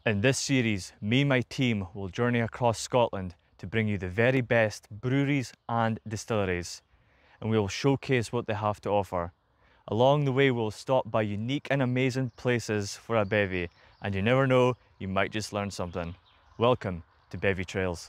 In this series, me and my team will journey across Scotland to bring you the very best breweries and distilleries, and we will showcase what they have to offer. Along the way, we'll stop by unique and amazing places for a bevy, and you never know, you might just learn something. Welcome to Bevy Trails.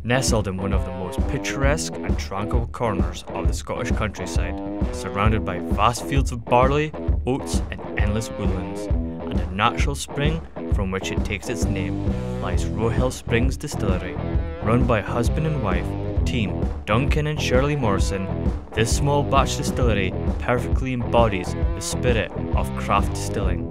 Nestled in one of the most picturesque and tranquil corners of the Scottish countryside, surrounded by vast fields of barley, oats and endless woodlands, and a natural spring from which it takes its name, lies Roehill Springs Distillery. Run by husband and wife, team Duncan and Shirley Morrison, this small batch distillery perfectly embodies the spirit of craft distilling.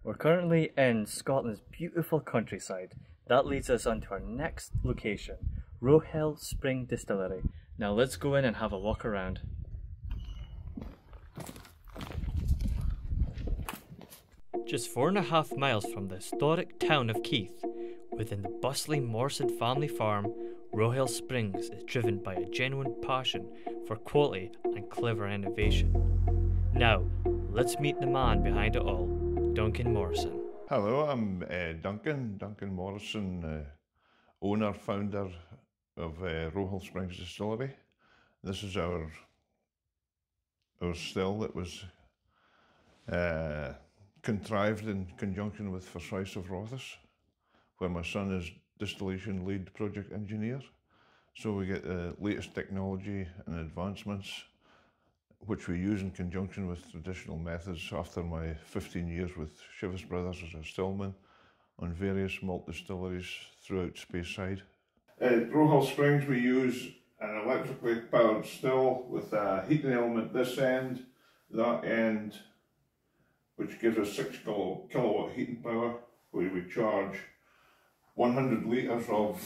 We're currently in Scotland's beautiful countryside. That leads us on to our next location, Roehill Springs Distillery. Now let's go in and have a walk around. Just 4.5 miles from the historic town of Keith, within the bustling Morrison family farm, Roehill Springs is driven by a genuine passion for quality and clever innovation. Now, let's meet the man behind it all, Duncan Morrison. Hello, I'm Duncan Morrison, owner, founder of Roehill Springs Distillery. This is our still that was contrived in conjunction with Forsyth of Rothes, where my son is distillation lead project engineer. So we get the latest technology and advancements which we use in conjunction with traditional methods after my 15 years with Shivers Brothers as a stillman on various malt distilleries throughout Speyside. At Roehill Springs we use an electrically powered still with a heating element this end, that end, which gives us 6 kilowatt heating power, where we charge 100 litres of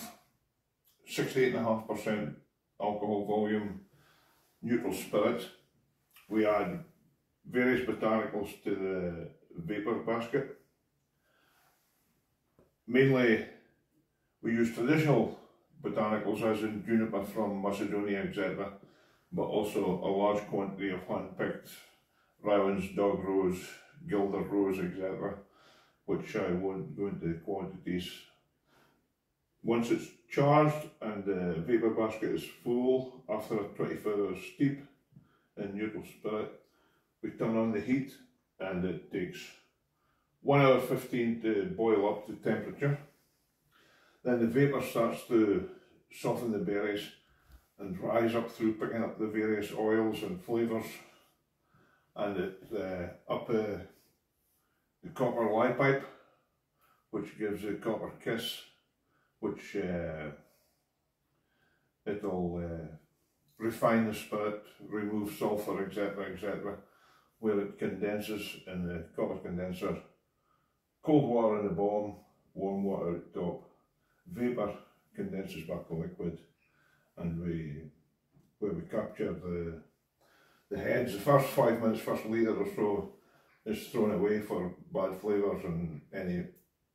68.5% alcohol volume neutral spirit. We add various botanicals to the vapour basket. Mainly we use traditional botanicals as in juniper from Macedonia, etc., but also a large quantity of hand-picked Rowan's, dog rose, gilder rose, etc., which I won't go into the quantities. Once it's charged and the vapour basket is full after a 24-hour steep in neutral spirit, we turn on the heat and it takes 1 hour 15 to boil up to temperature. Then the vapour starts to soften the berries and rise up through picking up the various oils and flavours, and it up the copper lye pipe, which gives a copper kiss, which it'll refine the spirit, remove sulphur, etc., where it condenses in the copper condenser. Cold water in the bottom, warm water at the top. Vapour condenses back to liquid, and where we capture the heads, the first 5 minutes, first litre or so is thrown away for bad flavours and any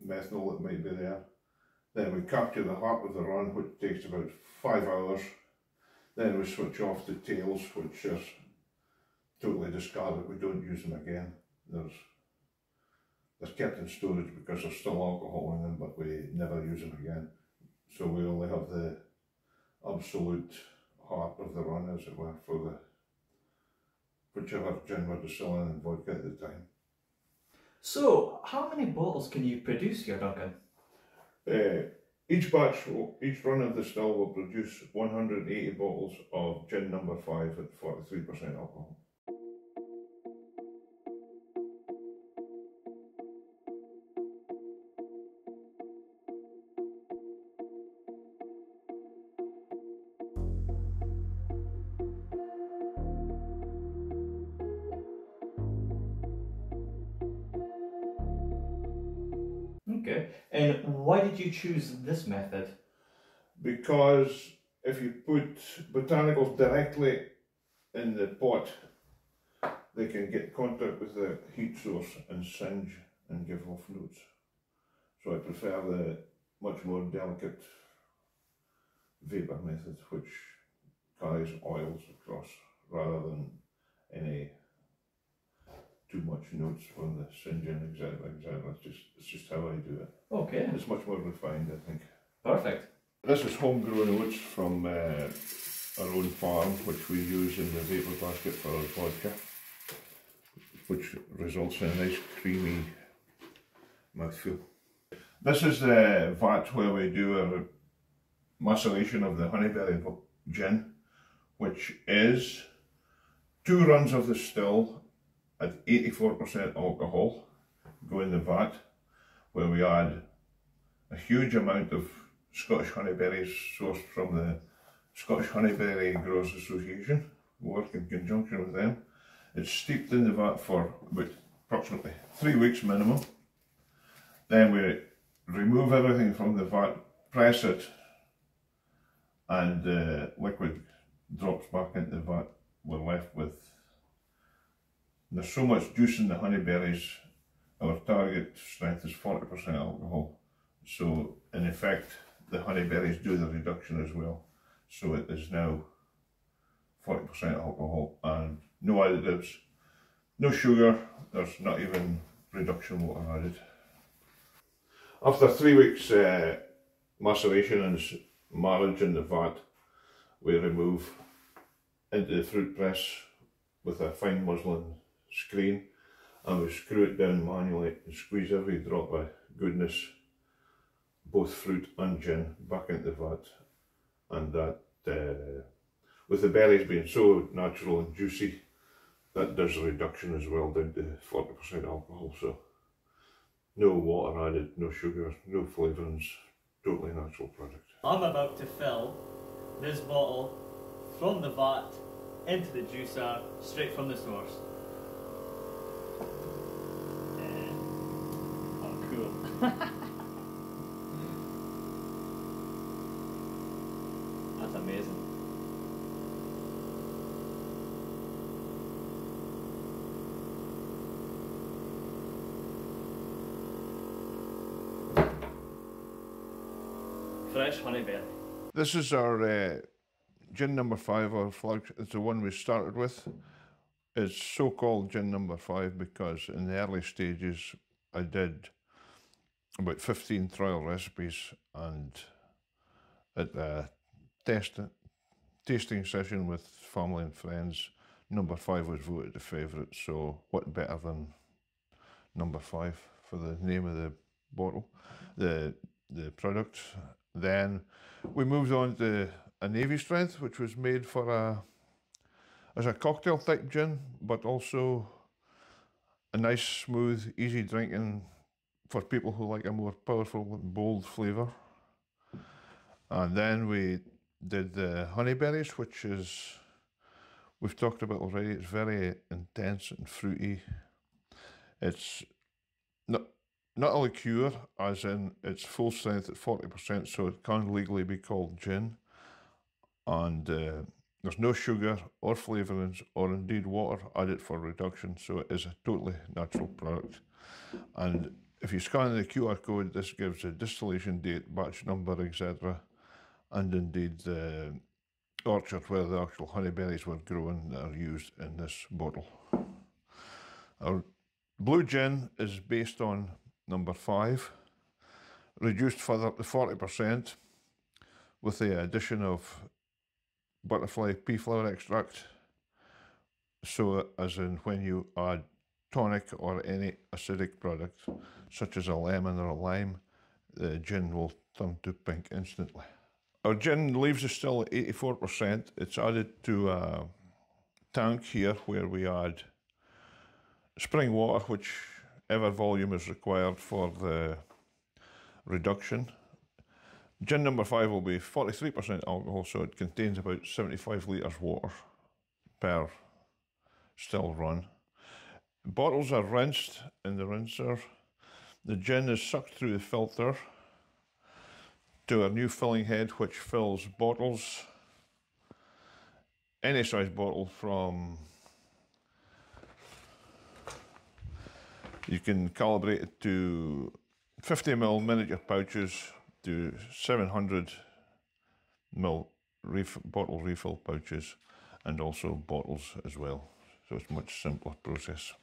methanol that might be there. Then we capture the heart of the run, which takes about 5 hours. Then we switch off the tails, which is totally discarded. We don't use them again. They're kept in storage because there's still alcohol in them, but we never use them again. So we only have the absolute heart of the run, as it were, for the whichever gin we're distilling and vodka at the time. So, how many bottles can you produce here, Duncan? Each run of the still will produce 180 bottles of gin number 5 at 43% alcohol. Okay, and why did you choose this method? Because if you put botanicals directly in the pot, they can get contact with the heat source and singe and give off notes. So I prefer the much more delicate vapour method, which carries oils across rather than any too much notes from the St. John, etc. It's just how I do it. Okay. It's much more refined, I think. Perfect. This is homegrown oats from our own farm, which we use in the vapor basket for our vodka, which results in a nice creamy mouthfeel. This is the vat where we do our maceration of the honeyberry gin, which is 2 runs of the still at 84% alcohol go in the vat, where we add a huge amount of Scottish honeyberries sourced from the Scottish Honeyberry Growers Association. We work in conjunction with them. It's steeped in the vat for about approximately 3 weeks minimum. Then we remove everything from the vat, press it, and the liquid drops back into the vat. We're left with, there's so much juice in the honeyberries, our target strength is 40% alcohol. So in effect, the honeyberries do the reduction as well. So it is now 40% alcohol and no additives, no sugar, there's not even reduction water added. After 3 weeks maceration and marriage in the vat, we remove into the fruit press with a fine muslin screen, and we screw it down manually and squeeze every drop of goodness, both fruit and gin, back into the vat. And that, with the berries being so natural and juicy, that does a reduction as well down to 40% alcohol. So no water added, no sugar, no flavourings, totally natural product. I'm about to fill this bottle from the vat into the juicer straight from the source. Oh, cool. That's amazing. Fresh honeyberry. This is our gin number 5, our flagship. It's the one we started with. It's so-called gin number 5 because in the early stages I did about 15 trial recipes, and at the tasting session with family and friends, number 5 was voted the favourite. So what better than number 5 for the name of the bottle, the product. Then we moved on to a Navy strength, which was made for as a cocktail type gin, but also a nice, smooth, easy drinking for people who like a more powerful and bold flavour. And then we did the honeyberries, which is, we've talked about already, it's very intense and fruity. It's not a liqueur, as in it's full strength at 40%, so it can legally be called gin. And there's no sugar or flavourings or indeed water added for reduction, so it is a totally natural product. And if you scan the QR code, this gives a distillation date, batch number, etc. And indeed the orchard where the actual honeyberries were grown that are used in this bottle. Our blue gin is based on number 5, reduced further to 40% with the addition of butterfly pea flower extract. So as in when you add tonic or any acidic product, such as a lemon or a lime, the gin will turn to pink instantly. Our gin leaves the still at 84%. It's added to a tank here where we add spring water, whichever volume is required for the reduction. Gin number 5 will be 43% alcohol, so it contains about 75 litres water per still run. Bottles are rinsed in the rinser. The gin is sucked through the filter to a new filling head, which fills bottles, any size bottle from, you can calibrate it to 50 ml miniature pouches to 700 ml bottle refill pouches and also bottles as well. So it's a much simpler process.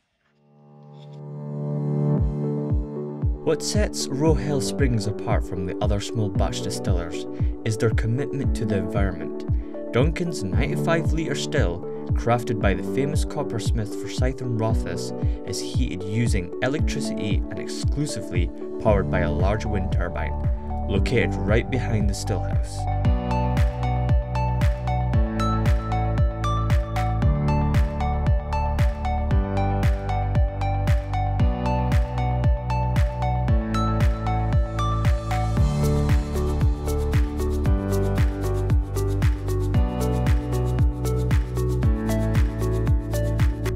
What sets Roehill Springs apart from the other small batch distillers is their commitment to the environment. Duncan's 95-litre still, crafted by the famous coppersmith Forsyth and Rothus, is heated using electricity and exclusively powered by a large wind turbine, located right behind the stillhouse.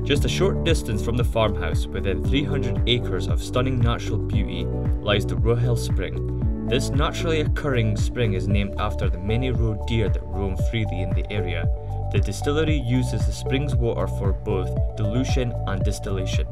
Just a short distance from the farmhouse, within 300 acres of stunning natural beauty, lies the Roehill Spring. This naturally occurring spring is named after the many roe deer that roam freely in the area. The distillery uses the spring's water for both dilution and distillation.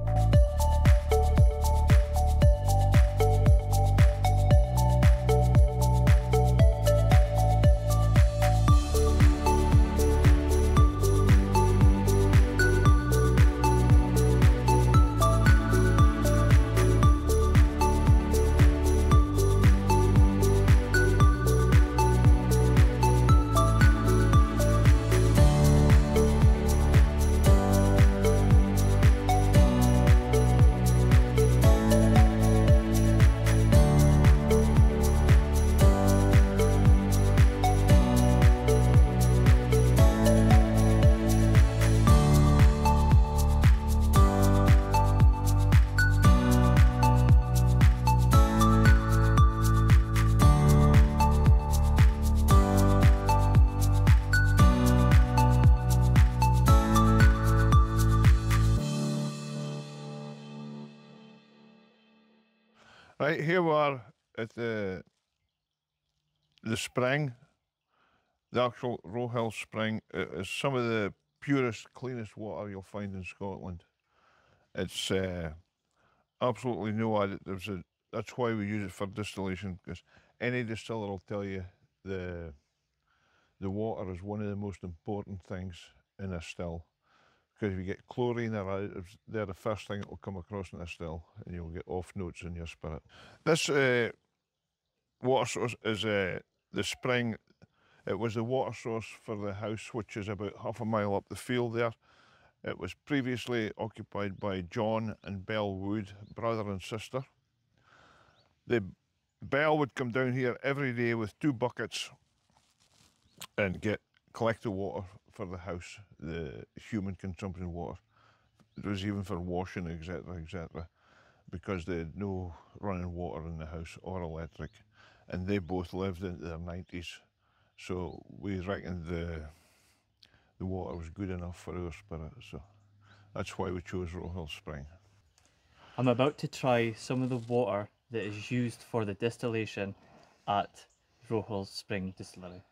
Right, here we are at the spring, the actual Roehill Spring. It is some of the purest, cleanest water you'll find in Scotland. It's absolutely no additives. That's why we use it for distillation, because any distiller will tell you the water is one of the most important things in a still. Because if you get chlorine or additives, they're the first thing that will come across in a still, and you'll get off notes in your spirit. This water source is the spring. It was the water source for the house, which is about half a mile up the field there. It was previously occupied by John and Belle Wood, brother and sister. Belle would come down here every day with 2 buckets and collect the water for the house, the human consumption water. It was even for washing, etc., etc., because they had no running water in the house or electric, and they both lived into their 90s, so we reckoned the water was good enough for our spirit, so that's why we chose Roehill Spring. I'm about to try some of the water that is used for the distillation at Roehill Springs Distillery.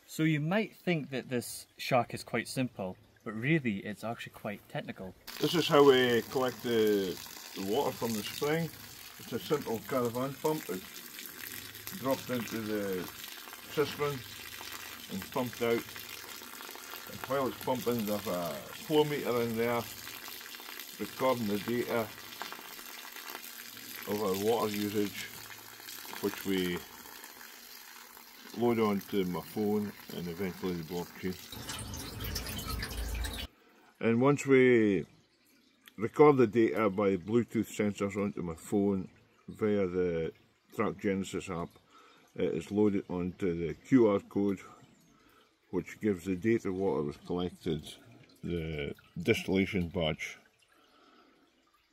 So you might think that this shack is quite simple, but really it's actually quite technical. This is how we collect the water from the spring. It's a simple caravan pump. It's dropped into the cistern and pumped out. And while it's pumping, there's a flow meter in there recording the data of our water usage, which we load onto my phone and eventually the blockchain. And once we record the data by Bluetooth sensors onto my phone via the Track Genesis app, it is loaded onto the QR code, which gives the date of water was collected, the distillation batch,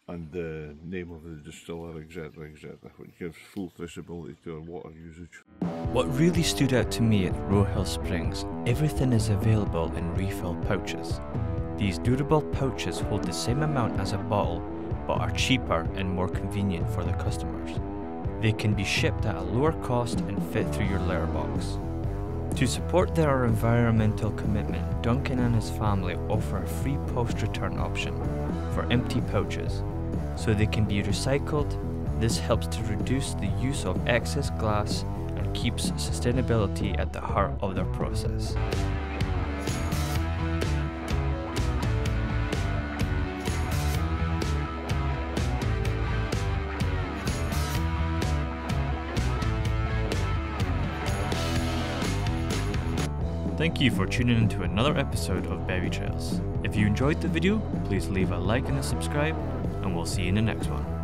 and the name of the distiller, etc., etc., which gives full traceability to our water usage. What really stood out to me at Roehill Springs, everything is available in refill pouches. These durable pouches hold the same amount as a bottle, but are cheaper and more convenient for the customers. They can be shipped at a lower cost and fit through your letterbox. To support their environmental commitment, Duncan and his family offer a free post-return option for empty pouches, so they can be recycled. This helps to reduce the use of excess glass and keeps sustainability at the heart of their process. Thank you for tuning in to another episode of Bevy Trails. If you enjoyed the video, please leave a like and a subscribe, and we'll see you in the next one.